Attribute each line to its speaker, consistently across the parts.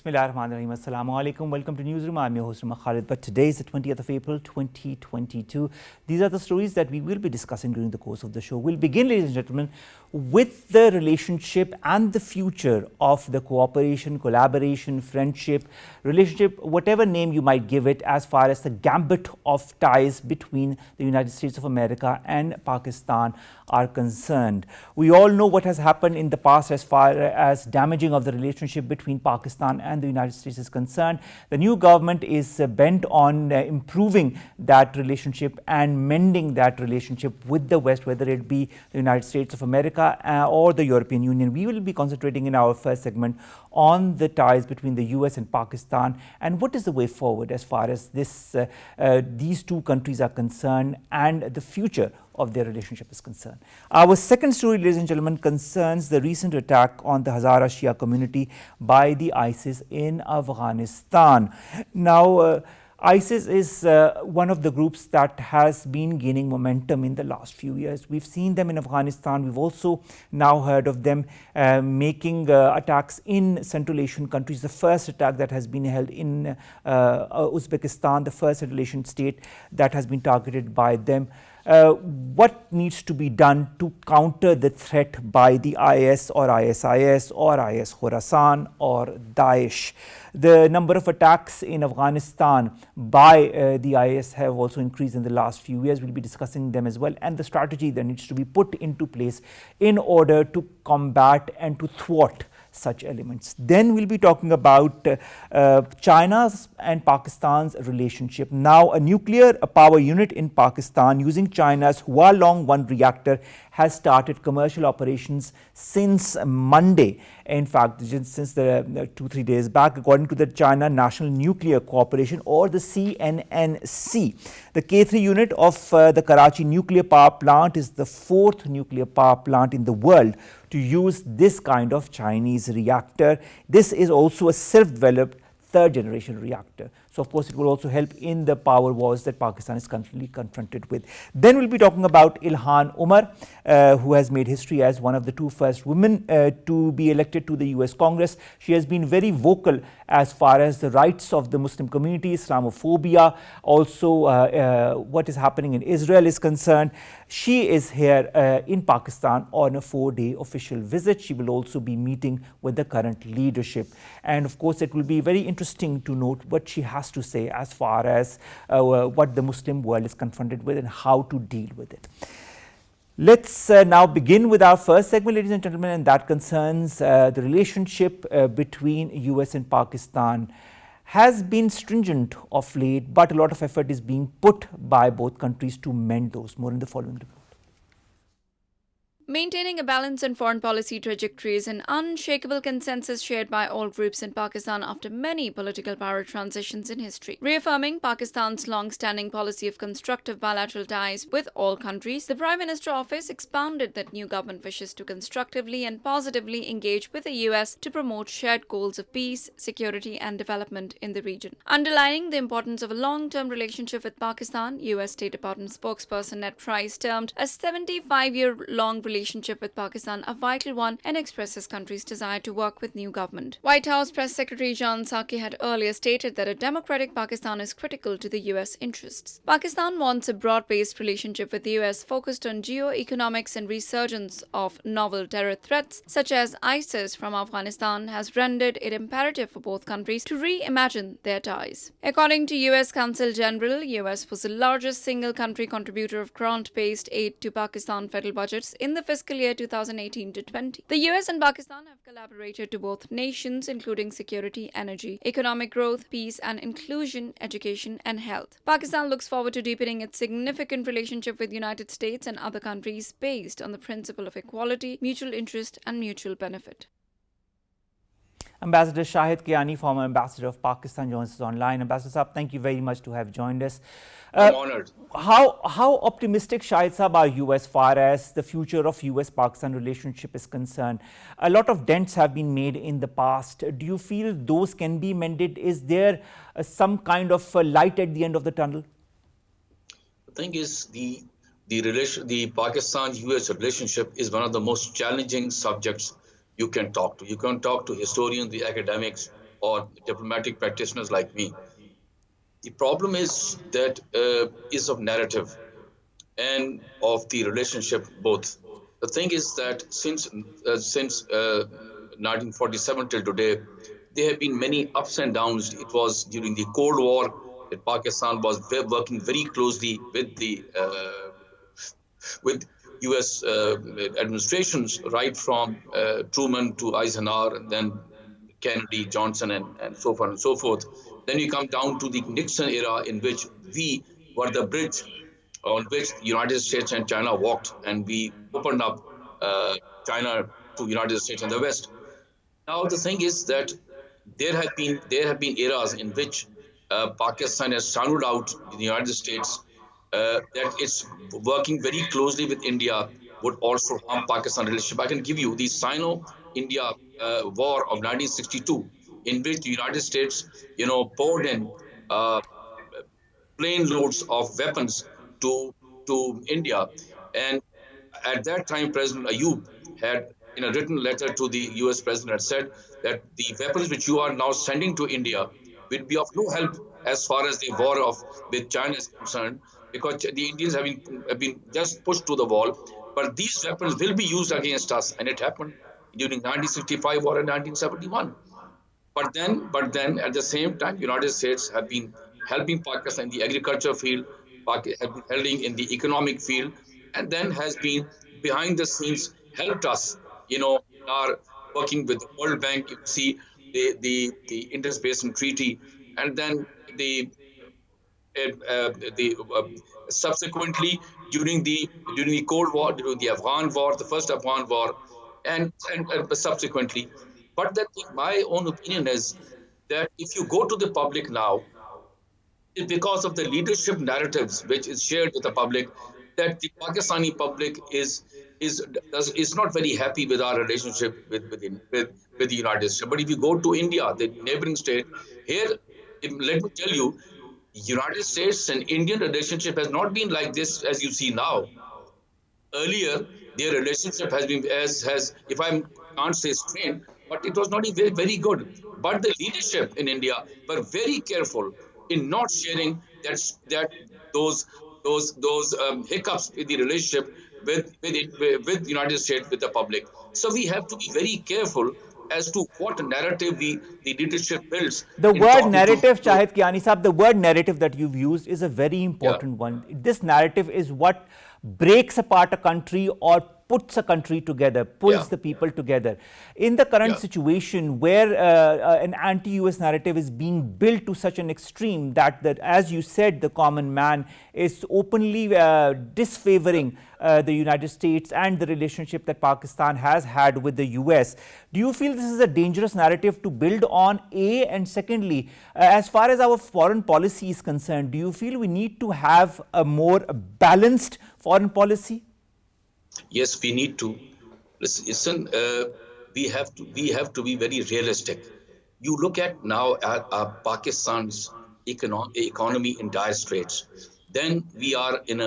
Speaker 1: Bismillahirrahmanirrahim. Assalamu alaikum. Welcome to Newsroom. I'm your host, Khalid. But today is the 20th of April, 2022. These are the stories that we will be discussing during the course of the show. We'll begin, ladies and gentlemen, with the relationship and the future of the cooperation, collaboration, friendship, relationship, whatever name you might give it, as far as the gambit of ties between the United States of America and Pakistan are concerned. We all know what has happened in the past as far as damaging of the relationship between Pakistan and the United States is concerned. The new government is bent on improving that relationship and mending that relationship with the West, whether it be the United States of America or the European Union. We will be concentrating in our first segment on the ties between the US and Pakistan and what is the way forward as far as these two countries are concerned and the future of their relationship is concerned. Our second story, ladies and gentlemen, concerns the recent attack on the Hazara Shia community by the ISIS in Afghanistan. Now, ISIS is one of the groups that has been gaining momentum in the last few years. We've seen them in Afghanistan. We've also now heard of them making attacks in Central Asian countries. The first attack that has been held in Uzbekistan, the first Central Asian state that has been targeted by them. What needs to be done to counter the threat by the IS or ISIS or IS Khorasan or Daesh? The number of attacks in Afghanistan by the IS have also increased in the last few years. We'll be discussing them as well, and the strategy that needs to be put into place in order to combat and to thwart such elements. Then we'll be talking about China's and Pakistan's relationship. Now, a nuclear power unit in Pakistan using China's Hualong 1 reactor has started commercial operations since Monday. In fact, since the 2-3 days back, according to the China National Nuclear Corporation or the CNNC. The K3 unit of the Karachi nuclear power plant is the 4th nuclear power plant in the world to use this kind of Chinese reactor. This is also a self-developed 3rd generation reactor. So, of course, it will also help in the power wars that Pakistan is currently confronted with. Then we'll be talking about Ilhan Omar, who has made history as one of the 2 first women to be elected to the US Congress. She has been very vocal as far as the rights of the Muslim community, Islamophobia, also what is happening in Israel is concerned. She is here in Pakistan on a 4-day official visit. She will also be meeting with the current leadership. And of course, it will be very interesting to note what she has to say as far as what the Muslim world is confronted with and how to deal with it. Let's now begin with our first segment, ladies and gentlemen, and that concerns the relationship between US and Pakistan. Has been stringent of late, but a lot of effort is being put by both countries to mend those. More in the following report.
Speaker 2: Maintaining a balanced and foreign policy trajectory is an unshakable consensus shared by all groups in Pakistan after many political power transitions in history. Reaffirming Pakistan's long-standing policy of constructive bilateral ties with all countries, the Prime Minister office expounded that new government wishes to constructively and positively engage with the US to promote shared goals of peace, security and development in the region. Underlining the importance of a long-term relationship with Pakistan, US State Department spokesperson Ned Price termed a 75-year-long relationship with Pakistan a vital one and expressed his country's desire to work with new government. White House Press Secretary John Psaki had earlier stated that a democratic Pakistan is critical to the US interests. Pakistan wants a broad-based relationship with the US focused on geo-economics, and resurgence of novel terror threats such as ISIS from Afghanistan has rendered it imperative for both countries to reimagine their ties. According to US Consul General, US was the largest single country contributor of grant-based aid to Pakistan federal budgets in the fiscal year 2018 to 20. The US and Pakistan have collaborated to both nations, including security, energy, economic growth, peace and inclusion, education and health. Pakistan looks forward to deepening its significant relationship with the United States and other countries based on the principle of equality, mutual interest and mutual benefit.
Speaker 1: Ambassador Shahid Kiani, former ambassador of Pakistan, joins us online. Ambassador Saab, thank you very much to have joined us.
Speaker 3: I'm honored.
Speaker 1: How optimistic, Shahid Saab, are you as far as the future of US-Pakistan relationship is concerned? A lot of dents have been made in the past. Do you feel those can be mended? Is there some kind of light at the end of the tunnel?
Speaker 3: The thing is, the Pakistan-US relationship is one of the most challenging subjects you can talk to. You can talk to historians, the academics, or diplomatic practitioners like me. The problem is that is of narrative and of the relationship both. The thing is that since 1947 till today, there have been many ups and downs. It was during the Cold War that Pakistan was working very closely with U.S. Administrations, right from Truman to Eisenhower, and then Kennedy, Johnson, and so on and so forth. Then you come down to the Nixon era, in which we were the bridge on which the United States and China walked, and we opened up China to United States and the West. Now the thing is that there have been eras in which Pakistan has sounded out the United States that it's working very closely with India would also harm Pakistan relationship. I can give you the Sino-India war of 1962, in which the United States, poured in uh, plane loads of weapons to India, and at that time, President Ayub had, in a written letter to the U.S. president, had said that the weapons which you are now sending to India will be of no help as far as the war with China is concerned, because the Indians have been just pushed to the wall. But these weapons will be used against us, and it happened during 1965 or in 1971. But then, at the same time, United States have been helping Pakistan in the agriculture field, have been helping in the economic field, and then has been behind the scenes helped us, in our working with the World Bank. You see the Inter-Basin Treaty, and then the subsequently during the Cold War, during the Afghan War, the first Afghan War, and subsequently. But my own opinion is that if you go to the public now, it's because of the leadership narratives which is shared with the public, that the Pakistani public is not very happy with our relationship with the United States. But if you go to India, the neighboring state, here, let me tell you, United States and Indian relationship has not been like this as you see now. Earlier, their relationship has been as if I can't say strained, but it was not very, very good. But the leadership in India were very careful in not sharing that those hiccups in the relationship with the United States, with the public. So we have to be very careful as to what narrative the leadership builds
Speaker 1: The
Speaker 3: in
Speaker 1: word
Speaker 3: talking
Speaker 1: narrative,
Speaker 3: to
Speaker 1: Shahid Kiani Saab, the word narrative that you've used is a very
Speaker 3: yeah.
Speaker 1: important one. This narrative is what breaks apart a country or puts a country together,
Speaker 3: Yeah.
Speaker 1: pulls the people together. In the current
Speaker 3: Yeah.
Speaker 1: situation where an anti-US narrative is being built to such an extreme that, as you said, the common man is openly disfavoring the United States and the relationship that Pakistan has had with the US. Do you feel this is a dangerous narrative to build on, A? And secondly, as far as our foreign policy is concerned, do you feel we need to have a more balanced foreign policy?
Speaker 3: Yes, we need to listen. We have to be very realistic. You look at now at Pakistan's economy in dire straits. Then we are in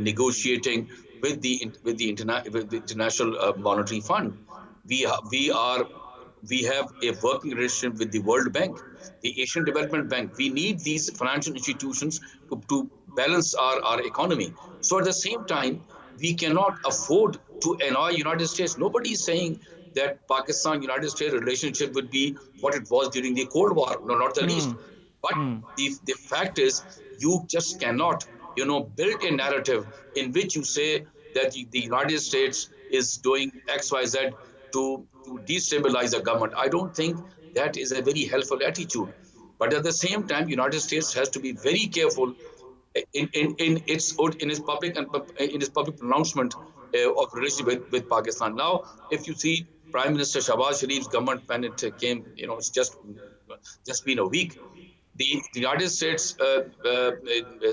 Speaker 3: negotiating with the International Monetary Fund. We have a working relationship with the World Bank, the Asian Development Bank. We need these financial institutions to balance our economy. So at the same time, we cannot afford to annoy United States. Nobody is saying that Pakistan-United States relationship would be what it was during the Cold War. No, not the least. But the fact is, you just cannot, build a narrative in which you say that the United States is doing X, Y, Z to destabilize a government. I don't think that is a very helpful attitude. But at the same time, United States has to be very careful in its public pronouncement of relationship with Pakistan. Now, if you see Prime Minister Shahbaz Sharif's government when it came, it's just been a week. The United States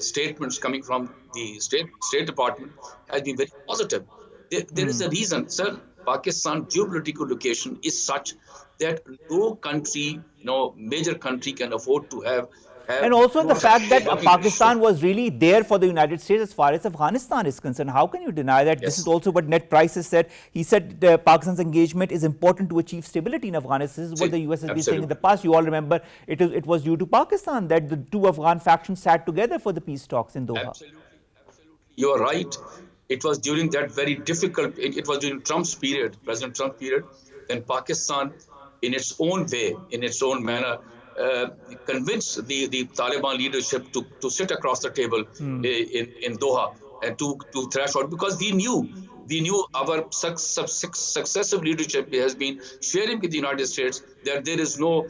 Speaker 3: statements coming from the State Department has been very positive. There is a reason, sir. Pakistan geopolitical location is such that no country, no major country can afford to have
Speaker 1: And also the fact that
Speaker 3: working
Speaker 1: Pakistan was really there for the United States as far as Afghanistan is concerned. How can you deny that? This is
Speaker 3: Yes,
Speaker 1: also what Ned Price has said. He said Pakistan's engagement is important to achieve stability in Afghanistan. This is what the US has been saying in the
Speaker 3: absolutely.
Speaker 1: past. You all remember it was due to Pakistan that the two Afghan factions sat together for the peace talks in Doha.
Speaker 3: You are right. It was during that very difficult, it was during Trump's period, President Trump period, then Pakistan, in its own way, in its own manner, uh, convinced the Taliban leadership to sit across the table in Doha and to thrash out because we knew our successive leadership has been sharing with the United States that there is no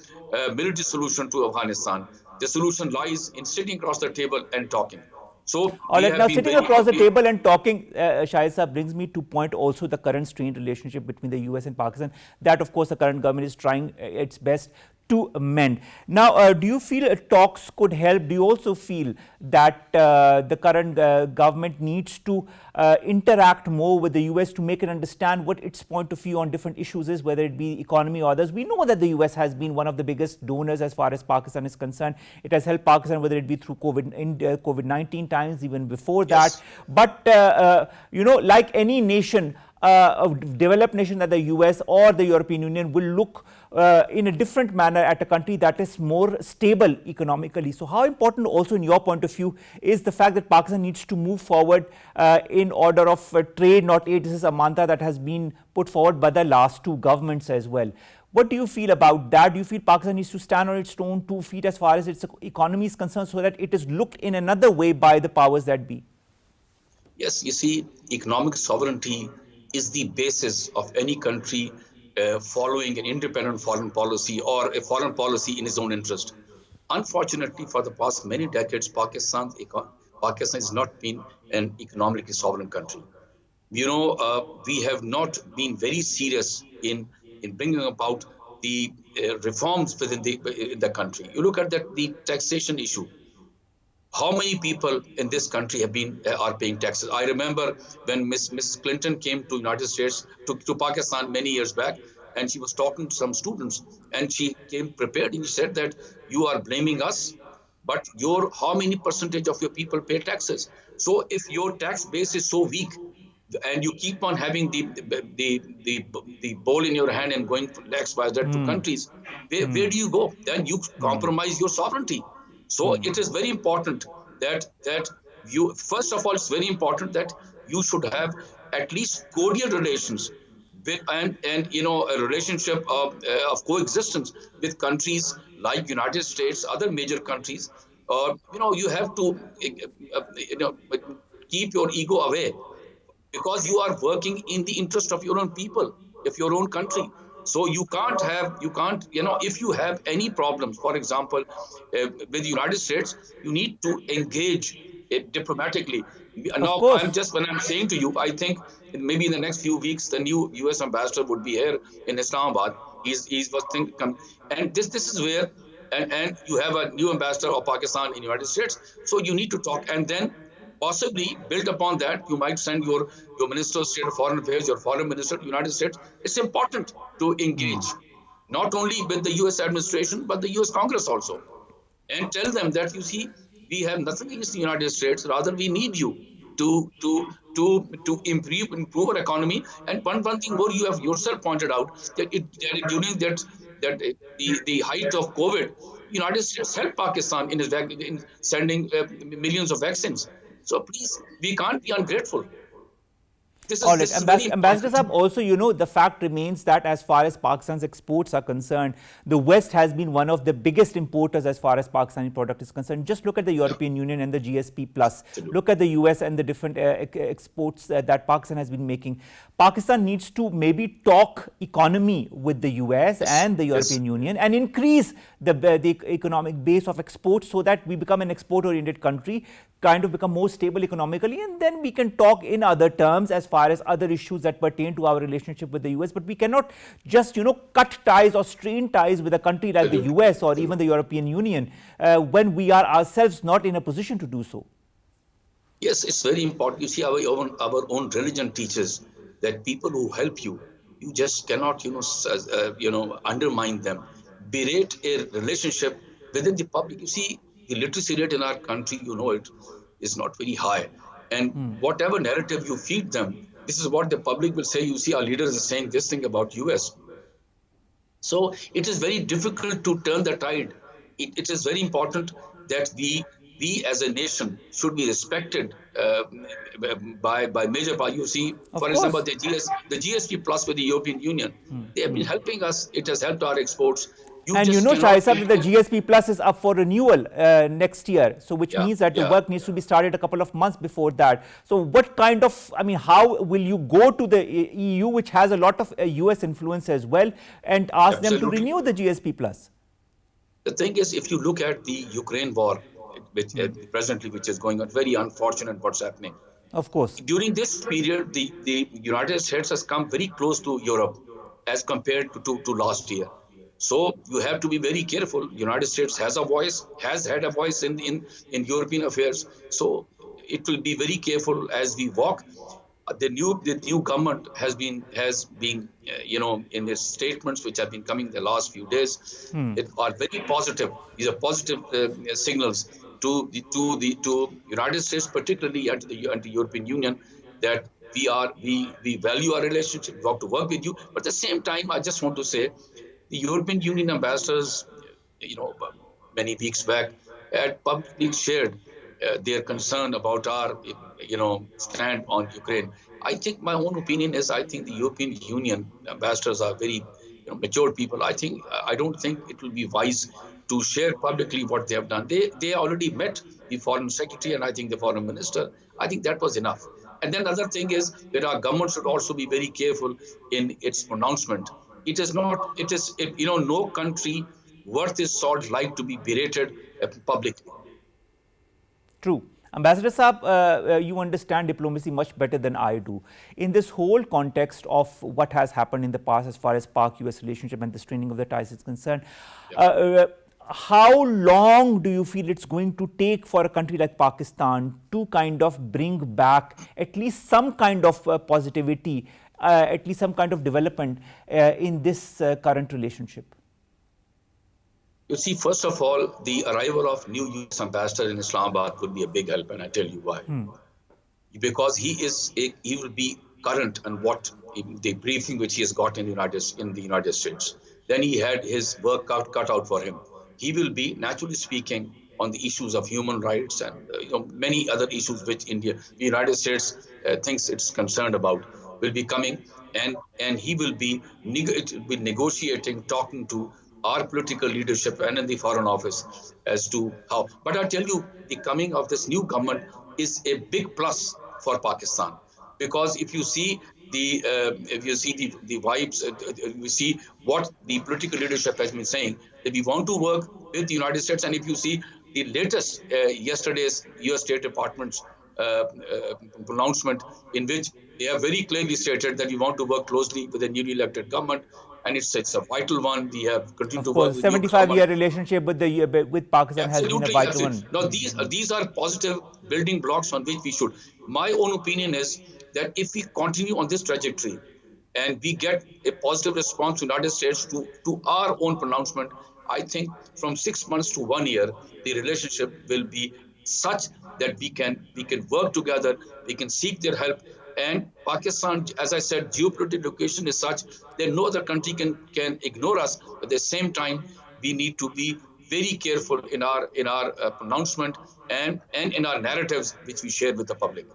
Speaker 3: military solution to Afghanistan. The solution lies in sitting across the table and talking. So
Speaker 1: All
Speaker 3: we
Speaker 1: right,
Speaker 3: have
Speaker 1: now
Speaker 3: been
Speaker 1: sitting
Speaker 3: very
Speaker 1: across the
Speaker 3: happy.
Speaker 1: table and talking, Shahid Saab, brings me to point also the current strained relationship between the US and Pakistan. That, of course, the current government is trying its best to mend. Now, do you feel talks could help? Do you also feel that the current government needs to interact more with the US to make it understand what its point of view on different issues is, whether it be economy or others? We know that the US has been one of the biggest donors as far as Pakistan is concerned. It has helped Pakistan, whether it be through COVID-19 times, even before that.
Speaker 3: Yes.
Speaker 1: But, like any nation, a developed nation that the US or the European Union will look in a different manner at a country that is more stable economically. So how important also in your point of view is the fact that Pakistan needs to move forward in order of trade, not aid? This is a mantra that has been put forward by the last two governments as well. What do you feel about that? Do you feel Pakistan needs to stand on its own 2 feet as far as its economy is concerned so that it is looked in another way by the powers that be?
Speaker 3: Yes, you see, economic sovereignty is the basis of any country following an independent foreign policy or a foreign policy in its own interest. Unfortunately, for the past many decades, Pakistan has not been an economically sovereign country. We have not been very serious in bringing about the reforms within the country. You look at the taxation issue. How many people in this country are paying taxes? I remember when Mrs. Clinton came to United States to Pakistan many years back, and she was talking to some students, and she came prepared and she said that you are blaming us, but your how many percentage of your people pay taxes? So if your tax base is so weak, and you keep on having the ball in your hand and going to X, Y, Z to countries, where do you go? Then you compromise your sovereignty. So it is very important that you first of all it's very important that you should have at least cordial relations with and a relationship of coexistence with countries like United States, other major countries. You have to keep your ego away because you are working in the interest of your own people, of your own country. So if you have any problems, for example, with the United States, you need to engage it diplomatically.
Speaker 1: Of
Speaker 3: Now,
Speaker 1: course.
Speaker 3: when I'm saying to you, I think maybe in the next few weeks, the new US ambassador would be here in Islamabad. He's was thinking, and this is where, and you have a new ambassador of Pakistan in the United States. So you need to talk, and then possibly build upon that. You might send your minister of state of foreign affairs, your foreign minister to the United States. It's important to engage not only with the US administration but the US Congress also, and tell them that you see we have nothing against the United States, rather we need you to improve our economy. And one thing more, you have yourself pointed out that during the height of COVID, United States helped Pakistan in sending millions of vaccines. So please, we can't be ungrateful. This
Speaker 1: All
Speaker 3: is
Speaker 1: right,
Speaker 3: this is very
Speaker 1: Ambassador
Speaker 3: important.
Speaker 1: Saab, also, the fact remains that as far as Pakistan's exports are concerned, the West has been one of the biggest importers as far as Pakistani product is concerned. Just look at the
Speaker 3: Yeah,
Speaker 1: European Union and the GSP Plus.
Speaker 3: absolutely.
Speaker 1: Look at the US and the different exports that Pakistan has been making. Pakistan needs to maybe talk economy with the US
Speaker 3: Yes,
Speaker 1: and the
Speaker 3: yes.
Speaker 1: European Union and increase the economic base of exports so that we become an export-oriented country, kind of become more stable economically, and then we can talk in other terms as far as other issues that pertain to our relationship with the US. But we cannot just, cut ties or strain ties with a country like the
Speaker 3: Absolutely.
Speaker 1: US or even
Speaker 3: Absolutely.
Speaker 1: the European Union when we are ourselves not in a position to do so.
Speaker 3: Yes, it's very important. You see, our own religion teaches that people who help you, you just cannot, undermine them, berate a relationship within the public. You see, the literacy rate in our country, you know, it is not very high. And whatever narrative you feed them, this is what the public will say. You see, our leaders are saying this thing about US. So it is very difficult to turn the tide. It is very important that we as a nation should be respected by major parties. You see,
Speaker 1: Of
Speaker 3: for
Speaker 1: course.
Speaker 3: example, the GSP Plus with the European Union, they have been helping us. It has helped our exports.
Speaker 1: And you
Speaker 3: just
Speaker 1: know,
Speaker 3: cannot
Speaker 1: Shahid, that the GSP Plus is up for renewal next year. So which
Speaker 3: Yeah,
Speaker 1: means that the
Speaker 3: yeah.
Speaker 1: work needs to be started a couple of months before that. So what kind of, I mean, how will you go to the EU, which has a lot of US influence as well, and ask them to
Speaker 3: Absolutely.
Speaker 1: renew the GSP Plus?
Speaker 3: The thing is, if you look at the Ukraine war, which presently which is going on, very unfortunate what's happening.
Speaker 1: Of course.
Speaker 3: During this period, the United States has come very close to Europe as compared to last year. So you have to be very careful. United States has a voice, has had a voice in European affairs. So it will be very careful as we walk. The new government has been you know, in its statements which have been coming the last few days, it are very positive. These are positive signals to United States, particularly and to the European Union, that we value our relationship, we want to work with you. But at the same time, I just want to say, the European Union ambassadors, you know, many weeks back, had publicly shared their concern about our, you know, stand on Ukraine. I think my own opinion is, I think the European Union ambassadors are very, you know, mature people. I don't think it will be wise to share publicly what they have done. They already met the foreign secretary and I think the foreign minister. I think that was enough. And then the other thing is that our government should also be very careful in its pronouncement. It is not, you know, no country worth its salt like to be berated publicly.
Speaker 1: True. Ambassador Saab, you understand diplomacy much better than I do. In this whole context of what has happened in the past as far as Pak-U.S. relationship and the straining of the ties is concerned, how long do you feel it's going to take for a country like Pakistan to kind of bring back at least some kind of positivity, at least some kind of development in this current relationship?
Speaker 3: You see, first of all, the arrival of new U.S. ambassador in Islamabad would be a big help, and I tell you why. Because he will be current on what the briefing which he has got in the United States. Then he had his work cut out for him. He will be, naturally speaking, on the issues of human rights and you know, many other issues which the United States thinks it's concerned about, will be coming, and he will be negotiating, talking to our political leadership and in the Foreign Office as to how. But I tell you, the coming of this new government is a big plus for Pakistan, because if you see the vibes, we see what the political leadership has been saying, that we want to work with the United States. And if you see the latest yesterday's U.S. State Department's pronouncement, in which they have very clearly stated that we want to work closely with the newly elected government, and it's a vital one. We have continued to work with
Speaker 1: 75-year relationship with Pakistan
Speaker 3: absolutely,
Speaker 1: has been a vital one.
Speaker 3: Now, these are positive building blocks on which we should. My own opinion is that if we continue on this trajectory and we get a positive response from the United States to our own pronouncement, I think from 6 months to 1 year, the relationship will be such that we can work together, we can seek their help. And Pakistan, as I said, geopolitical location is such that no other country can ignore us. But at the same time, we need to be very careful in our pronouncement and in our narratives which we share with the public.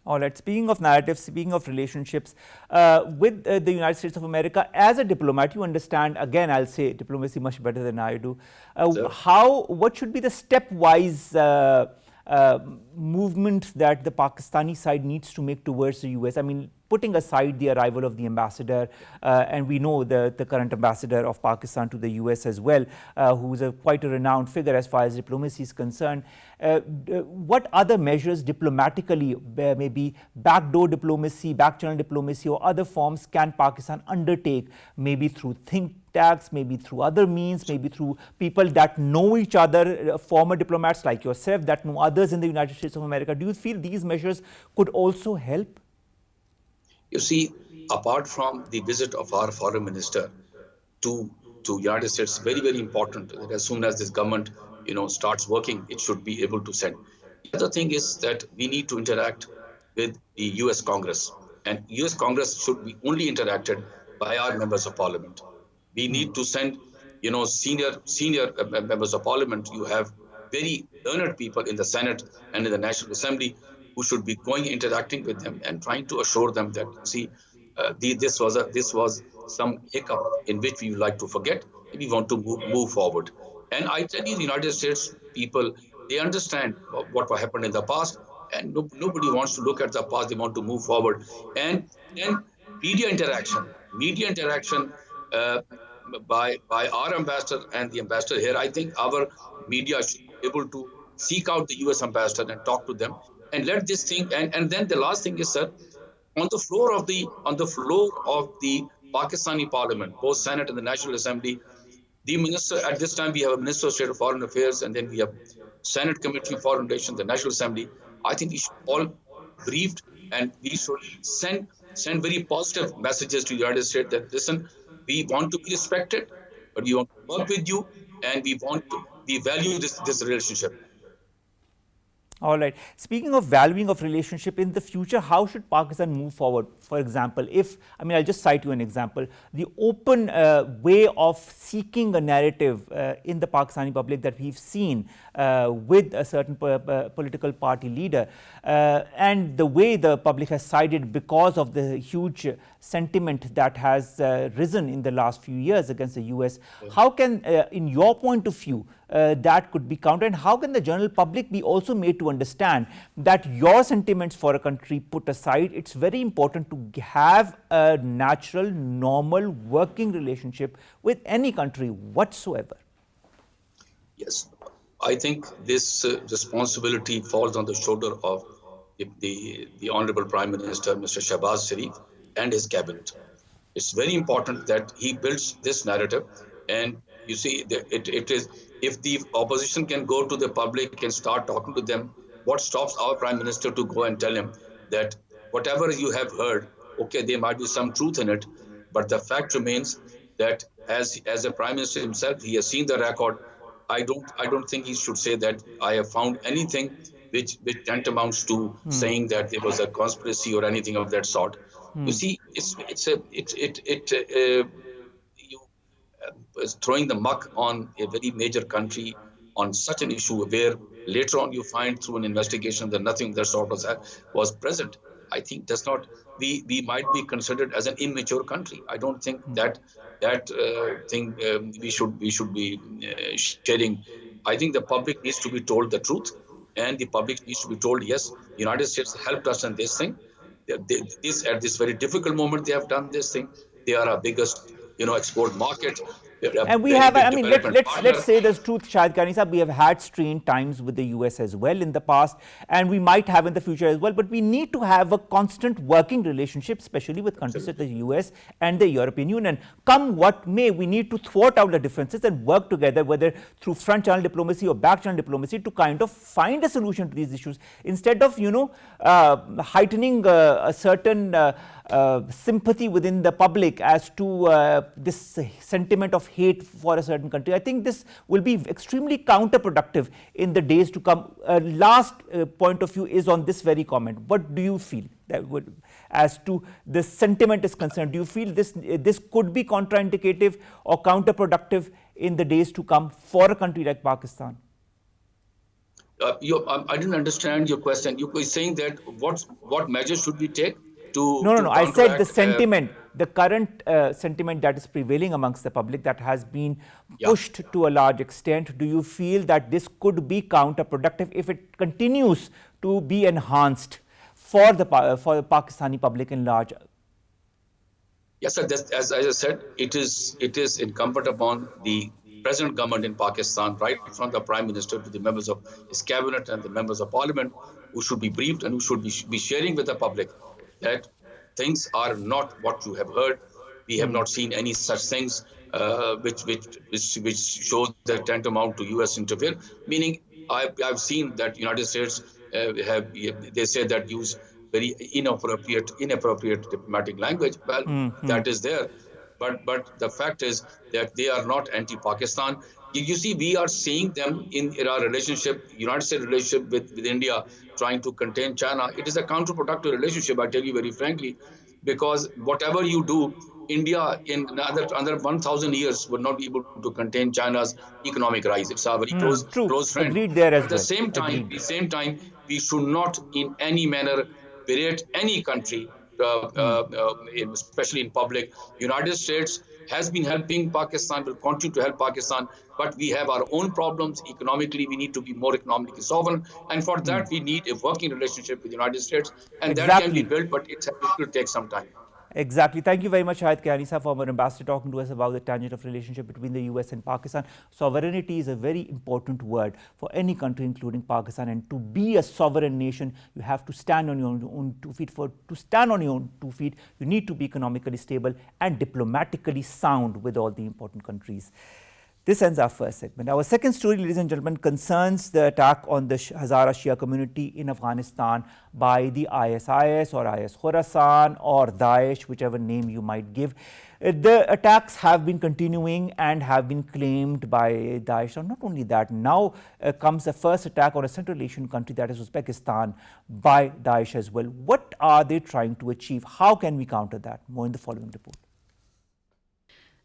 Speaker 1: All right. Speaking of narratives, speaking of relationships with the United States of America, as a diplomat, you understand, again, I'll say diplomacy much better than I do. What should be the stepwise movement that the Pakistani side needs to make towards the US? I mean, putting aside the arrival of the ambassador, and we know the current ambassador of Pakistan to the US as well, who is quite a renowned figure as far as diplomacy is concerned. What other measures diplomatically, maybe backdoor diplomacy, back-channel diplomacy, or other forms can Pakistan undertake, maybe through think tanks, maybe through other means, maybe through people that know each other, former diplomats like yourself that know others in the United States of America? Do you feel these measures could also help?
Speaker 3: You see, apart from the visit of our foreign minister to United States, very, very important that as soon as this government starts working, it should be able to send. The other thing is that we need to interact with the US Congress, and US Congress should be only interacted by our members of parliament. We need to send, senior members of parliament. You have very learned people in the Senate and in the National Assembly who should be going interacting with them and trying to assure them that, see, this was some hiccup in which we would like to forget, and we want to move forward. And I tell you, the United States people, they understand what happened in the past, and nobody wants to look at the past. They want to move forward. And then media interaction uh, by our ambassador and the ambassador here. I think our media should be able to seek out the US ambassador and talk to them and let this thing. And then the last thing is, sir, on the floor of the Pakistani Parliament, both Senate and the National Assembly, the minister, at this time we have a Minister of State of Foreign Affairs, and then we have Senate Committee on Foreign Relations, the National Assembly. I think we should all briefed, and we should send very positive messages to the United States that, listen, we want to be respected, but we want to work with you, and we value this relationship.
Speaker 1: All right. Speaking of valuing of relationship in the future, how should Pakistan move forward? For example, I'll just cite you an example. The open way of seeking a narrative in the Pakistani public that we've seen with a certain political party leader, and the way the public has sided because of the huge sentiment that has risen in the last few years against the US. How can, in your point of view, that could be countered, and how can the general public be also made to understand that your sentiments for a country put aside, it's very important to have a natural, normal, working relationship with any country whatsoever?
Speaker 3: Yes, I think this responsibility falls on the shoulder of the Honorable Prime Minister, Mr. Shahbaz Sharif, and his cabinet. It's very important that he builds this narrative. And you see, it is, if the opposition can go to the public and start talking to them, what stops our Prime Minister to go and tell him that whatever you have heard, okay, there might be some truth in it, but the fact remains that as a Prime Minister himself, he has seen the record. I don't think he should say that I have found anything which tantamounts to saying that there was a conspiracy or anything of that sort. You see, throwing the muck on a very major country on such an issue where later on you find through an investigation that nothing of that sort was present. I think does not, we might be considered as an immature country. I don't think that thing we should be sharing. I think the public needs to be told the truth, and the public needs to be told, yes, the United States helped us in this thing. At this very difficult moment, they have done this thing. They are our biggest, export market.
Speaker 1: And we have, let's say the truth, Shahid Kiani Sahab, we have had strained times with the US as well in the past, and we might have in the future as well, but we need to have a constant working relationship, especially with countries like the US and the European Union. Come what may, we need to thwart out the differences and work together, whether through front channel diplomacy or back channel diplomacy, to kind of find a solution to these issues, instead of, heightening a certain sympathy within the public as to this sentiment of hate for a certain country. I think this will be extremely counterproductive in the days to come. Last point of view is on this very comment. What do you feel that as to this sentiment is concerned? Do you feel this could be contraindicative or counterproductive in the days to come for a country like Pakistan?
Speaker 3: I didn't understand your question. You were saying that what measures should we take?
Speaker 1: No. I said the sentiment, the current sentiment that is prevailing amongst the public, that has been pushed to a large extent. Do you feel that this could be counterproductive if it continues to be enhanced for the Pakistani public in large?
Speaker 3: Yes, sir. As I said, it is incumbent upon the present government in Pakistan, right from the Prime Minister to the members of his cabinet and the members of Parliament, who should be briefed and who should be sharing with the public that things are not what you have heard. We have not seen any such things which shows that tantamount to US interfere. Meaning, I've seen that United States they say that use very inappropriate diplomatic language. Well, that is there. But the fact is that they are not anti-Pakistan. You see, we are seeing them in our relationship, United States relationship with India, trying to contain China. It is a counterproductive relationship, I tell you very frankly, because whatever you do, India in another 1,000 years would not be able to contain China's economic rise. It's a very
Speaker 1: True.
Speaker 3: close friend.
Speaker 1: Agreed there
Speaker 3: But
Speaker 1: as
Speaker 3: at the
Speaker 1: well.
Speaker 3: same time,
Speaker 1: Agreed.
Speaker 3: we should not in any manner berate any country, especially in public. United States has been helping Pakistan, will continue to help Pakistan, but we have our own problems economically. We need to be more economically sovereign, and for that we need a working relationship with the United States, and that can be
Speaker 1: Exactly.
Speaker 3: built, but it will take some time.
Speaker 1: Exactly. Thank you very much, Shahid Kiani, sir, former ambassador, talking to us about the tangent of relationship between the US and Pakistan. Sovereignty is a very important word for any country, including Pakistan. And to be a sovereign nation, you have to stand on your own 2 feet. To stand on your own 2 feet, you need to be economically stable and diplomatically sound with all the important countries. This ends our first segment. Our second story, ladies and gentlemen, concerns the attack on the Hazara Shia community in Afghanistan by the ISIS or IS Khorasan or Daesh, whichever name you might give. The attacks have been continuing and have been claimed by Daesh. And not only that, now comes the first attack on a Central Asian country, that is Uzbekistan, by Daesh as well. What are they trying to achieve? How can we counter that? More in the following report.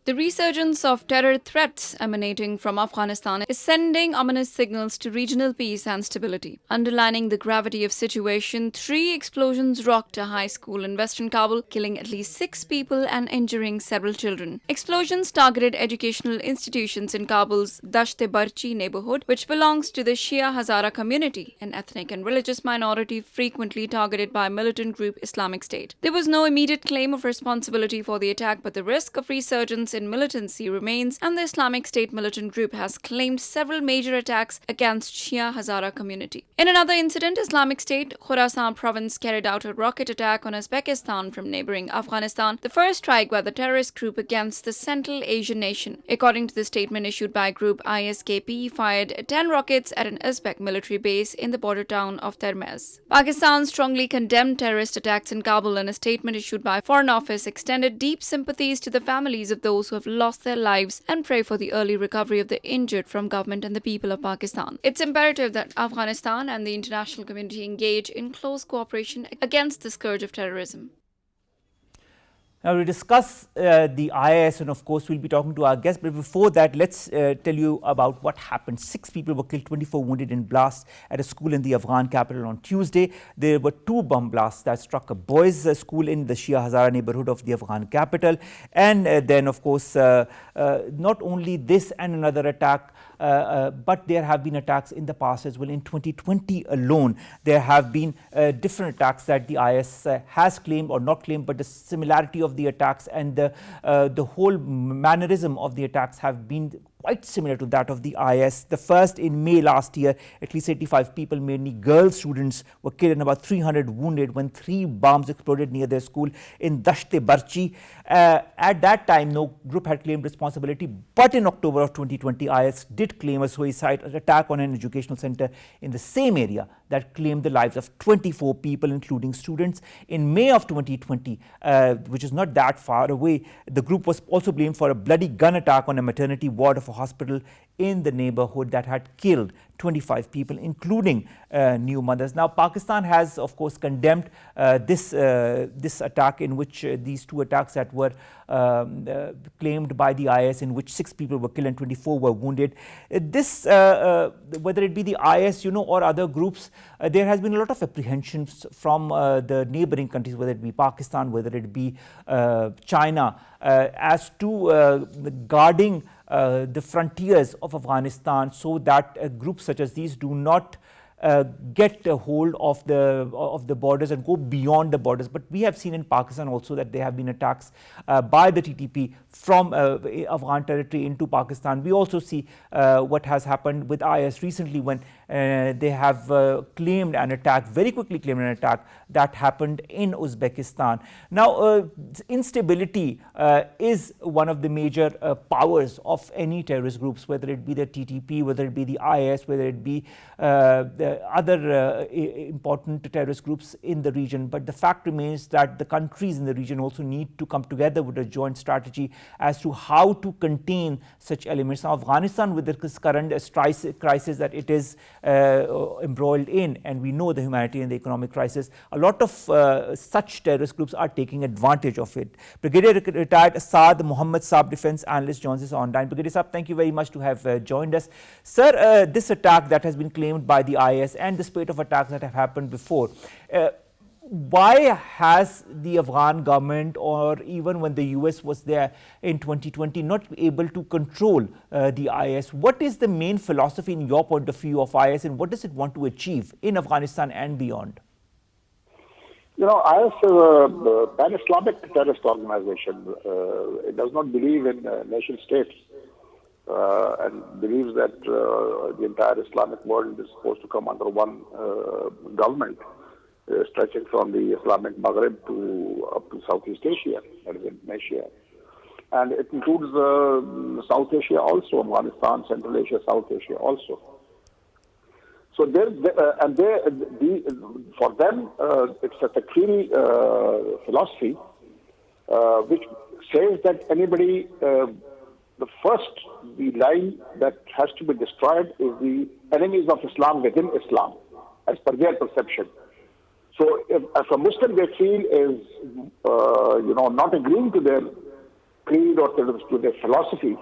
Speaker 2: The resurgence of terror threats emanating from Afghanistan is sending ominous signals to regional peace and stability. Underlining the gravity of situation, 3 explosions rocked a high school in western Kabul, killing at least 6 people and injuring several children. Explosions targeted educational institutions in Kabul's Dasht-e-Barchi neighborhood, which belongs to the Shia Hazara community, an ethnic and religious minority frequently targeted by militant group Islamic State. There was no immediate claim of responsibility for the attack, but the risk of resurgence in militancy remains, and the Islamic State militant group has claimed several major attacks against Shia Hazara community. In another incident, Islamic State Khorasan province carried out a rocket attack on Uzbekistan from neighboring Afghanistan, the first strike by the terrorist group against the Central Asian nation. According to the statement issued by group ISKP, fired 10 rockets at an Uzbek military base in the border town of Termez. Pakistan strongly condemned terrorist attacks in Kabul, and a statement issued by Foreign Office extended deep sympathies to the families of those who have lost their lives and pray for the early recovery of the injured from government and the people of Pakistan. It's imperative that Afghanistan and the international community engage in close cooperation against the scourge of terrorism.
Speaker 1: Now, we discuss the IS, and of course, we'll be talking to our guests. But before that, let's tell you about what happened. 6 people were killed, 24 wounded in blasts at a school in the Afghan capital on Tuesday. There were 2 bomb blasts that struck a boys' school in the Shia Hazara neighborhood of the Afghan capital. And then, of course, not only this and another attack, but there have been attacks in the past as well. In 2020 alone, there have been different attacks that the IS has claimed or not claimed, but the similarity of the attacks and the whole mannerism of the attacks have been quite similar to that of the IS. The first in May last year, at least 85 people, mainly girl students, were killed and about 300 wounded when 3 bombs exploded near their school in Dasht-e-Barchi. At that time, no group had claimed responsibility, but in October of 2020, IS did claim a suicide attack on an educational center in the same area that claimed the lives of 24 people, including students. In May of 2020, which is not that far away, the group was also blamed for a bloody gun attack on a maternity ward of a hospital in the neighborhood that had killed 25 people, including new mothers. Now, Pakistan has, of course, condemned this attack, in which these 2 attacks that were claimed by the IS, in which 6 people were killed and 24 were wounded. Whether it be the IS, or other groups, there has been a lot of apprehensions from the neighboring countries, whether it be Pakistan, whether it be China, as to guarding the frontiers of Afghanistan, so that groups such as these do not get a hold of the borders and go beyond the borders. But we have seen in Pakistan also that there have been attacks by the TTP from Afghan territory into Pakistan. We also see what has happened with IS recently, when they have claimed an attack, very quickly claimed an attack that happened in Uzbekistan. Now, instability is one of the major powers of any terrorist groups, whether it be the TTP, whether it be the IS, whether it be other important terrorist groups in the region. But the fact remains that the countries in the region also need to come together with a joint strategy as to how to contain such elements. Now, Afghanistan, with this current crisis that it is embroiled in, and we know the humanitarian and the economic crisis, a lot of such terrorist groups are taking advantage of it. Brigadier retired Saad Mohammed Saab, defense analyst, joins us online. Brigadier Saab, thank you very much to have joined us. Sir, this attack that has been claimed by the IS and the spate of attacks that have happened before, why has the Afghan government, or even when the US was there in 2020, not been able to control the IS? What is the main philosophy in your point of view of IS, and what does it want to achieve in Afghanistan and beyond?
Speaker 4: You know, IS is an Islamic terrorist organization. It does not believe in nation states and believes that the entire Islamic world is supposed to come under one government, stretching from the Islamic Maghreb up to Southeast Asia, that is Indonesia. And it includes South Asia also, Afghanistan, Central Asia, South Asia also. So for them, it's a takfiri philosophy, which says that anybody, the line that has to be destroyed is the enemies of Islam within Islam, as per their perception. So if a Muslim they feel is, not agreeing to their creed or to their philosophy,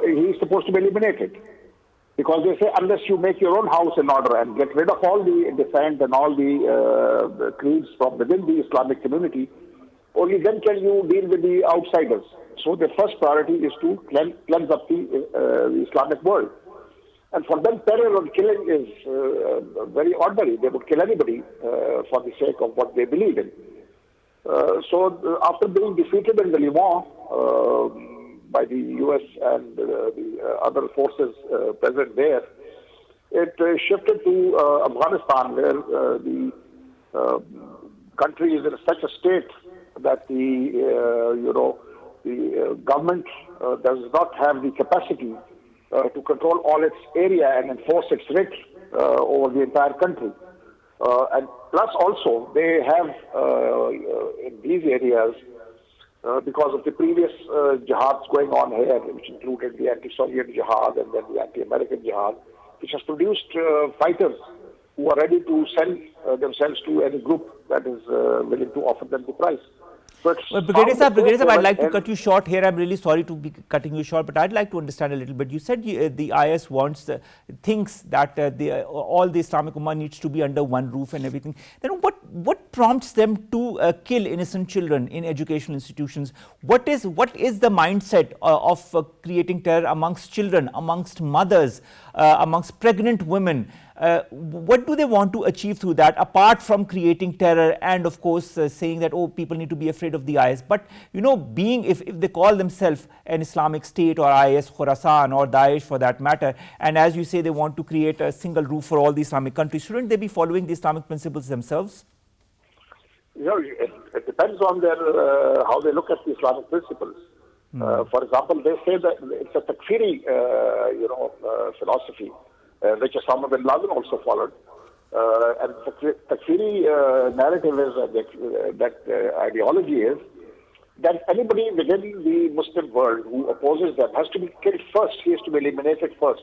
Speaker 4: he is supposed to be eliminated. Because they say, unless you make your own house in order and get rid of all the dissent and all the creeds from within the Islamic community, only then can you deal with the outsiders. So the first priority is to cleanse up the Islamic world. And for them, terror or killing is very ordinary. They would kill anybody for the sake of what they believe in. So after being defeated in the Levant by the US and the other forces present there, it shifted to Afghanistan, where the country is in such a state that the government does not have the capacity to control all its area and enforce its writ over the entire country. And plus also, they have in these areas, because of the previous jihads going on here, which included the anti-Soviet jihad and then the anti-American jihad, which has produced fighters who are ready to sell themselves to any group that is willing to offer them the price.
Speaker 1: Well, Brigadier Saab, I'd like to cut you short here. I'm really sorry to be cutting you short, but I'd like to understand a little bit. You said the IS thinks that all the Islamic Ummah needs to be under one roof and everything. Then what prompts them to kill innocent children in educational institutions? What is the mindset of creating terror amongst children, amongst mothers, amongst pregnant women? What do they want to achieve through that, apart from creating terror and, of course, saying that, people need to be afraid of the IS? But, if they call themselves an Islamic State or IS, Khorasan or Daesh for that matter, and as you say, they want to create a single roof for all the Islamic countries, shouldn't they be following the Islamic principles themselves?
Speaker 4: It depends on their how they look at the Islamic principles. For example, they say that it's a takfiri, philosophy, which Osama bin Laden also followed. And the takfiri narrative is that ideology is that anybody within the Muslim world who opposes them has to be killed first. He has to be eliminated first.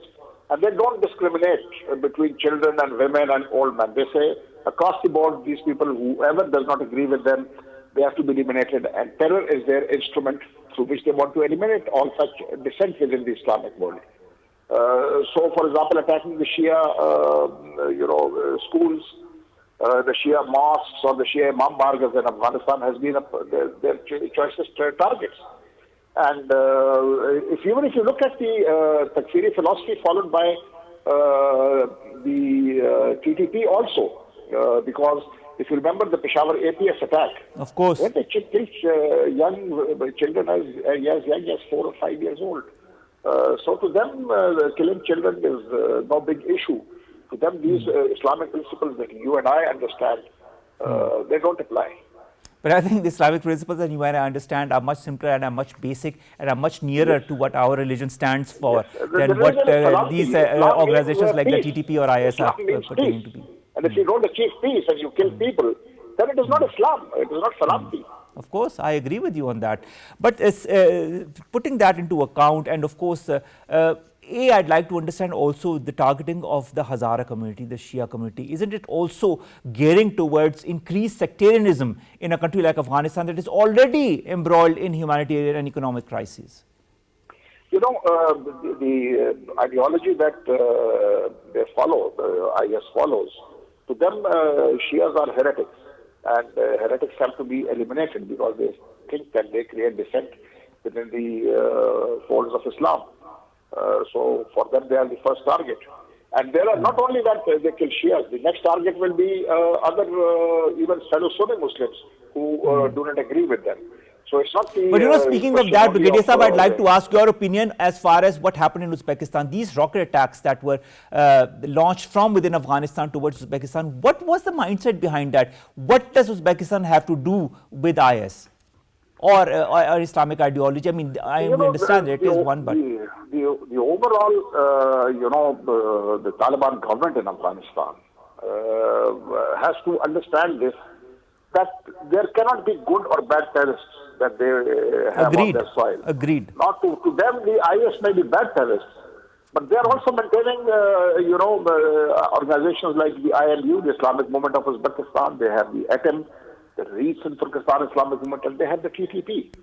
Speaker 4: And they don't discriminate between children and women and old men. They say across the board, these people, whoever does not agree with them, they have to be eliminated. And terror is their instrument through which they want to eliminate all such dissent within the Islamic world. So, for example, attacking the Shia, schools, the Shia mosques or the Shia Imam Bargas in Afghanistan has been their choicest targets. And even if you look at the takfiri philosophy followed by the TTP also, because if you remember the Peshawar APS attack,
Speaker 1: of course,
Speaker 4: when they killed young children as young as 4 or 5 years old. So to them, killing children is no big issue. To them, these Islamic principles that you and I understand, they don't apply.
Speaker 1: But I think the Islamic principles that you and I understand are much simpler and are much basic and are much nearer to what our religion stands for than what these organizations like the TTP or IS are pertaining to be.
Speaker 4: And if you don't achieve peace and you kill people, then it is not Islam, it is not Salam.
Speaker 1: Of course, I agree with you on that. But putting that into account, and of course, I'd like to understand also the targeting of the Hazara community, the Shia community. Isn't it also gearing towards increased sectarianism in a country like Afghanistan that is already embroiled in humanitarian and economic crises?
Speaker 4: You know, the ideology that they follow, the IS follows, to them, Shias are heretics. And heretics have to be eliminated because they think that they create dissent within the folds of Islam. So for them, they are the first target. And there are not only that they kill Shias, the next target will be other, even fellow Sunni Muslims who do not agree with them. So it's not the.
Speaker 1: But speaking of that, Brigadier Saab, I'd like to ask your opinion as far as what happened in Uzbekistan. These rocket attacks that were launched from within Afghanistan towards Uzbekistan, what was the mindset behind that? What does Uzbekistan have to do with IS or Islamic ideology? I mean, I understand it is one, but
Speaker 4: the overall, the Taliban government in Afghanistan has to understand this, that there cannot be good or bad terrorists that they have on their soil.
Speaker 1: Agreed.
Speaker 4: Not to them, the IS may be bad terrorists, but they are also maintaining, organizations like the IMU, the Islamic Movement of Uzbekistan. They have the ATM, the recent Turkestan Islamic Movement, and they have the TTP,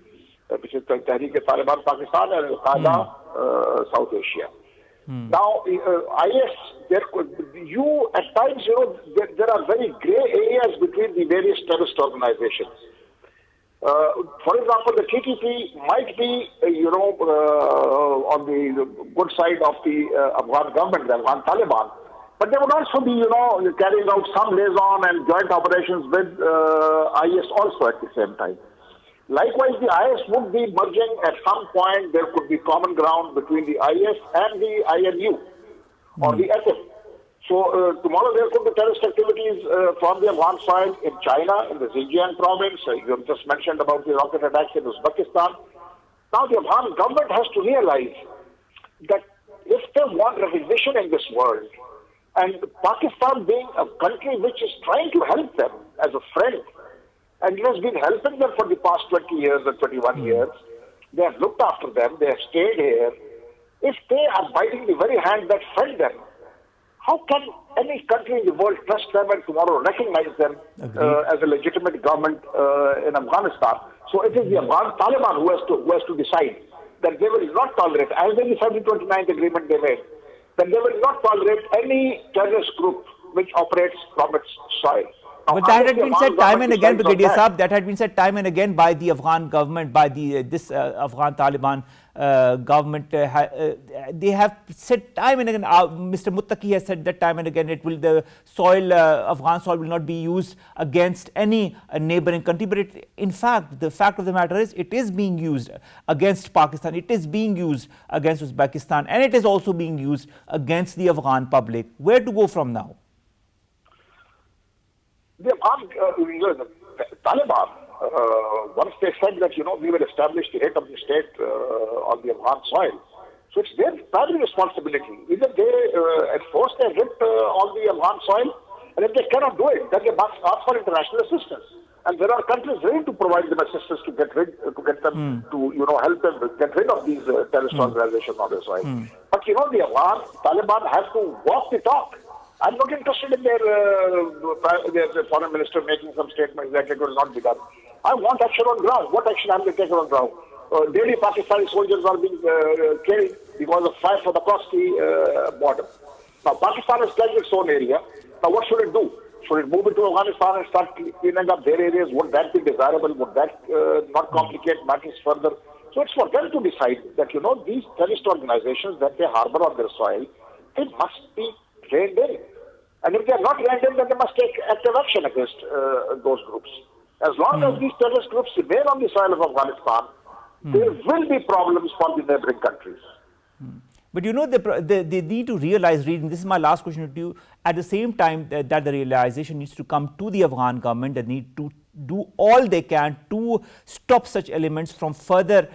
Speaker 4: which is the Tehreek-e-Taliban Pakistan and Al-Qaeda South Asia. Now, IS, at times, there are very gray areas between the various terrorist organizations. For example, the TTP might be, on the good side of the Afghan government, the Afghan Taliban, but they would also be, carrying out some liaison and joint operations with IS also at the same time. Likewise, the IS would be merging at some point. There could be common ground between the IS and the IMU or the SF. So tomorrow there could be terrorist activities from the Afghan side in China, in the Xinjiang province. You have just mentioned about the rocket attacks in Uzbekistan. Now the Afghan government has to realize that if they want recognition in this world, and Pakistan being a country which is trying to help them as a friend, and it has been helping them for the past 20 years or 21 years. They have looked after them. They have stayed here. If they are biting the very hand that fed them, how can any country in the world trust them and tomorrow recognize them as a legitimate government in Afghanistan? So it is the Afghan Taliban who has to decide that they will not tolerate, as in the 1729 agreement they made, that they will not tolerate any terrorist group which operates from its soil. Now,
Speaker 1: but that had been said time and again, Brigadier Saab, that had been said time and again by the Afghan government, by this Afghan Taliban government. They have said time and again, Mr. Muttaqi has said that time and again, the soil, Afghan soil will not be used against any neighboring country. But in fact, the fact of the matter is, it is being used against Pakistan, it is being used against Uzbekistan, and it is also being used against the Afghan public. Where to go from now?
Speaker 4: The Taliban, once they said that, we will establish the head of the state on the Afghan soil. So it's their primary responsibility. Either they enforce their writ on the Afghan soil, and if they cannot do it, then they must ask for international assistance. And there are countries ready to provide them assistance to help them get rid of these terrorist organizations on their soil. But the Afghan Taliban have to walk the talk. I'm not interested in their foreign minister making some statements that it will not be done. I want action on ground. What action have they taken on ground? Daily Pakistani soldiers are being killed because of fire from across the border. Now, Pakistan has pledged its own area. Now, what should it do? Should it move into Afghanistan and start cleaning up their areas? Would that be desirable? Would that not complicate matters further? So it's for them to decide that, these terrorist organizations that they harbor on their soil, they must be reined in. And if they are not reined in, then they must take active action against those groups. As long as these terrorist groups remain on the soil of Afghanistan, there will be problems for the neighboring countries.
Speaker 1: But they need to realize, this is my last question to you, at the same time that the realization needs to come to the Afghan government, they need to do all they can to stop such elements from further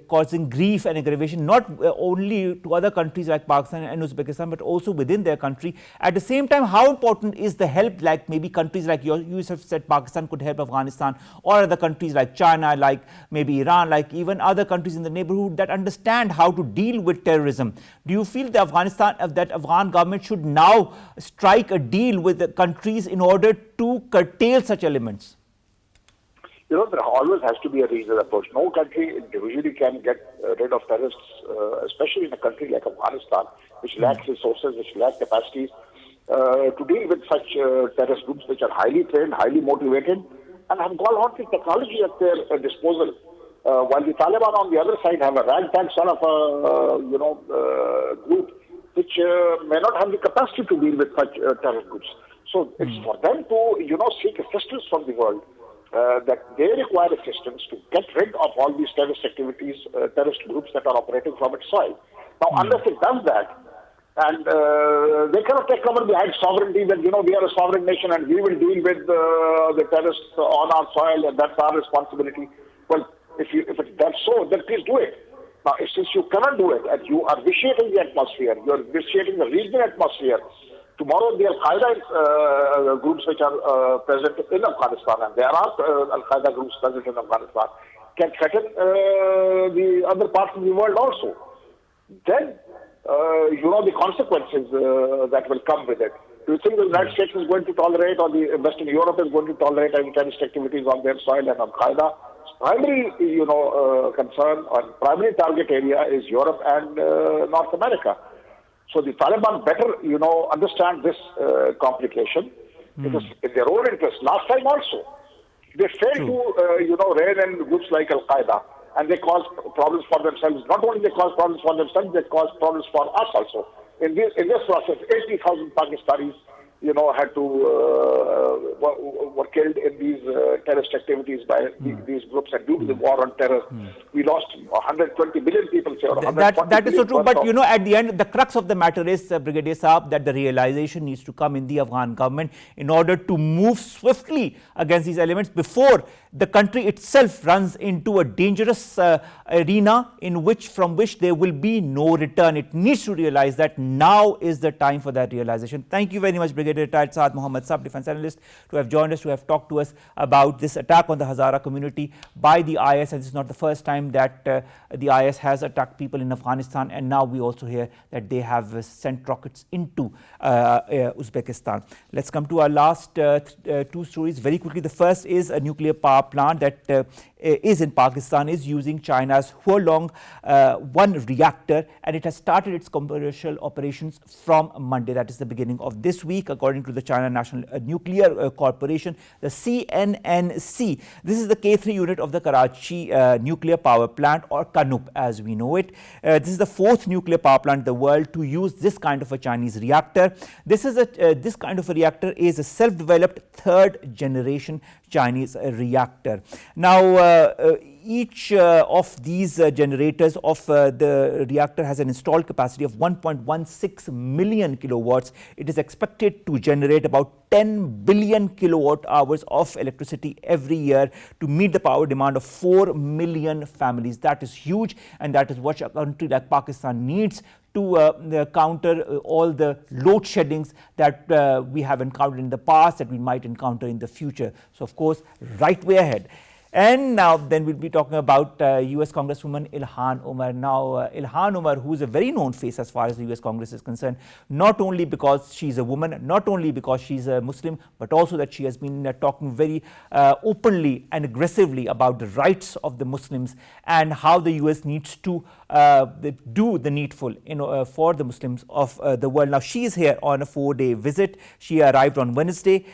Speaker 1: causing grief and aggravation, not only to other countries like Pakistan and Uzbekistan, but also within their country. At the same time, how important is the help, like maybe countries like you have said Pakistan could help Afghanistan, or other countries like China, like maybe Iran, like even other countries in the neighborhood that understand how to deal with terrorism. Do you feel that Afghan government should now strike a deal with the countries in order to curtail such elements?
Speaker 4: There always has to be a regional approach. No country individually can get rid of terrorists, especially in a country like Afghanistan, which lacks resources, which lacks capacities to deal with such terrorist groups which are highly trained, highly motivated, and have got a lot of technology at their disposal. While the Taliban on the other side have a ragtag sort of group which may not have the capacity to deal with such terrorist groups. So it's for them to, seek assistance from the world. That they require assistance to get rid of all these terrorist activities, terrorist groups that are operating from its soil. Now, unless it does that, and they cannot take cover behind sovereignty that, we are a sovereign nation and we will deal with the terrorists on our soil and that's our responsibility. Well, if that's so, then please do it. Now, since you cannot do it and you are vitiating the atmosphere, you are vitiating the regional atmosphere, tomorrow the Al-Qaeda groups which are present in Afghanistan, and there are Al-Qaeda groups present in Afghanistan, can threaten the other parts of the world also. Then, the consequences that will come with it. Do you think the United States is going to tolerate, or the Western Europe is going to tolerate any terrorist activities on their soil? And Al-Qaeda's primary, concern or primary target area is Europe and North America. So the Taliban better, understand this complication. Because in their own interest, last time also, they failed to, rein in groups like Al-Qaeda. And they caused problems for themselves. Not only they caused problems for themselves, they caused problems for us also. In this process, 80,000 Pakistanis, had to were killed in these terrorist activities by these groups, and due to the war on terror, we lost 120 billion people.
Speaker 1: That is so true. But at the end, the crux of the matter is, Brigadier Saab, that the realization needs to come in the Afghan government in order to move swiftly against these elements before the country itself runs into a dangerous arena from which there will be no return. It needs to realize that now is the time for that realization. Thank you very much, Brigadier Retired Saad Mohammed, Sub-Defense Analyst, to have joined us, to have talked to us about this attack on the Hazara community by the IS. And this is not the first time that the IS has attacked people in Afghanistan, and now we also hear that they have sent rockets into Uzbekistan. Let's come to our last two stories very quickly. The first is a nuclear power plant that is in Pakistan, is using China's Hualong 1 reactor, and it has started its commercial operations from Monday. That is the beginning of this week, according to the China National Nuclear Corporation, the CNNC. This is the K3 unit of the Karachi nuclear power plant, or Kanup as we know it. This is the fourth nuclear power plant in the world to use this kind of a Chinese reactor. This kind of a reactor is a self-developed third generation Chinese reactor. Now, each of these generators of the reactor has an installed capacity of 1.16 million kilowatts. It is expected to generate about 10 billion kilowatt hours of electricity every year to meet the power demand of 4 million families. That is huge, and that is what a country like Pakistan needs to counter all the load sheddings that we have encountered in the past, that we might encounter in the future. So, of course, right way ahead. And now then we'll be talking about US Congresswoman Ilhan Omar. Now, Ilhan Omar, who is a very known face as far as the US Congress is concerned, not only because she's a woman, not only because she's a Muslim, but also that she has been talking very openly and aggressively about the rights of the Muslims and how the US needs to do the needful for the Muslims of the world. Now, she is here on a 4-day visit. She arrived on Wednesday.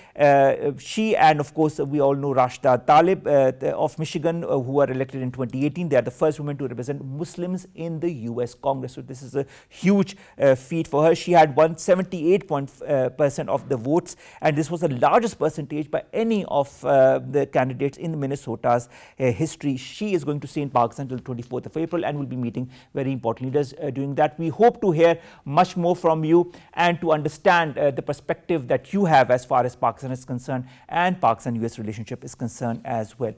Speaker 1: She and, of course, we all know Rashida Tlaib, of Michigan, who were elected in 2018. They are the first woman to represent Muslims in the US Congress. So this is a huge feat for her. She had won 78% of the votes, and this was the largest percentage by any of the candidates in Minnesota's history. She is going to stay in Pakistan until 24th of April and will be meeting very important leaders doing that. We hope to hear much more from you and to understand the perspective that you have as far as Pakistan is concerned and Pakistan-US relationship is concerned as well.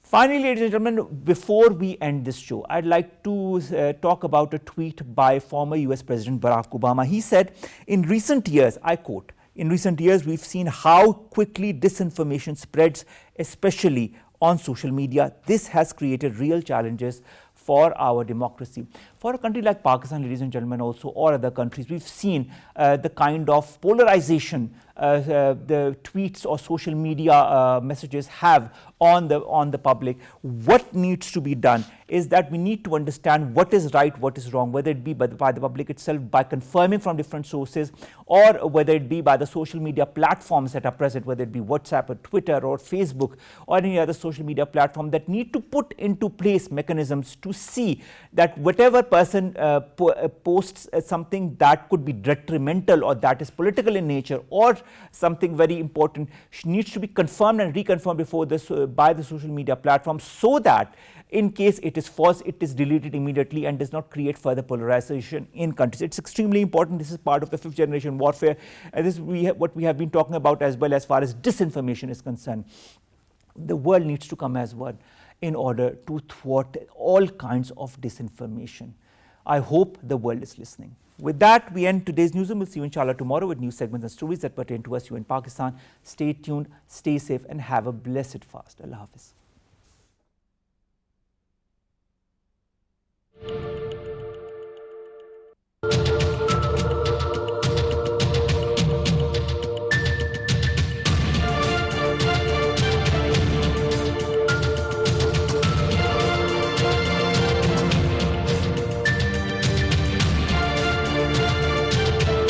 Speaker 1: Finally, ladies and gentlemen, before we end this show, I'd like to talk about a tweet by former US President Barack Obama. He said, in recent years, I quote, "In recent years, we've seen how quickly disinformation spreads, especially on social media. This has created real challenges for our democracy." For a country like Pakistan, ladies and gentlemen, also, or other countries, we've seen the kind of polarization the tweets or social media messages have on the public. What needs to be done is that we need to understand what is right, what is wrong, whether it be by the public itself, by confirming from different sources, or whether it be by the social media platforms that are present, whether it be WhatsApp or Twitter or Facebook or any other social media platform, that need to put into place mechanisms to see that whatever person posts something that could be detrimental or that is political in nature or something very important needs to be confirmed and reconfirmed before this by the social media platform, so that in case it is false, it is deleted immediately and does not create further polarization in countries. It's extremely important. This is part of the fifth generation warfare. This is what we have been talking about as well as far as disinformation is concerned. The world needs to come as one in order to thwart all kinds of disinformation. I hope the world is listening. With that, we end today's newsroom. We'll see you inshallah tomorrow with new segments and stories that pertain to us, you in Pakistan. Stay tuned, stay safe, and have a blessed fast. Allah Hafiz.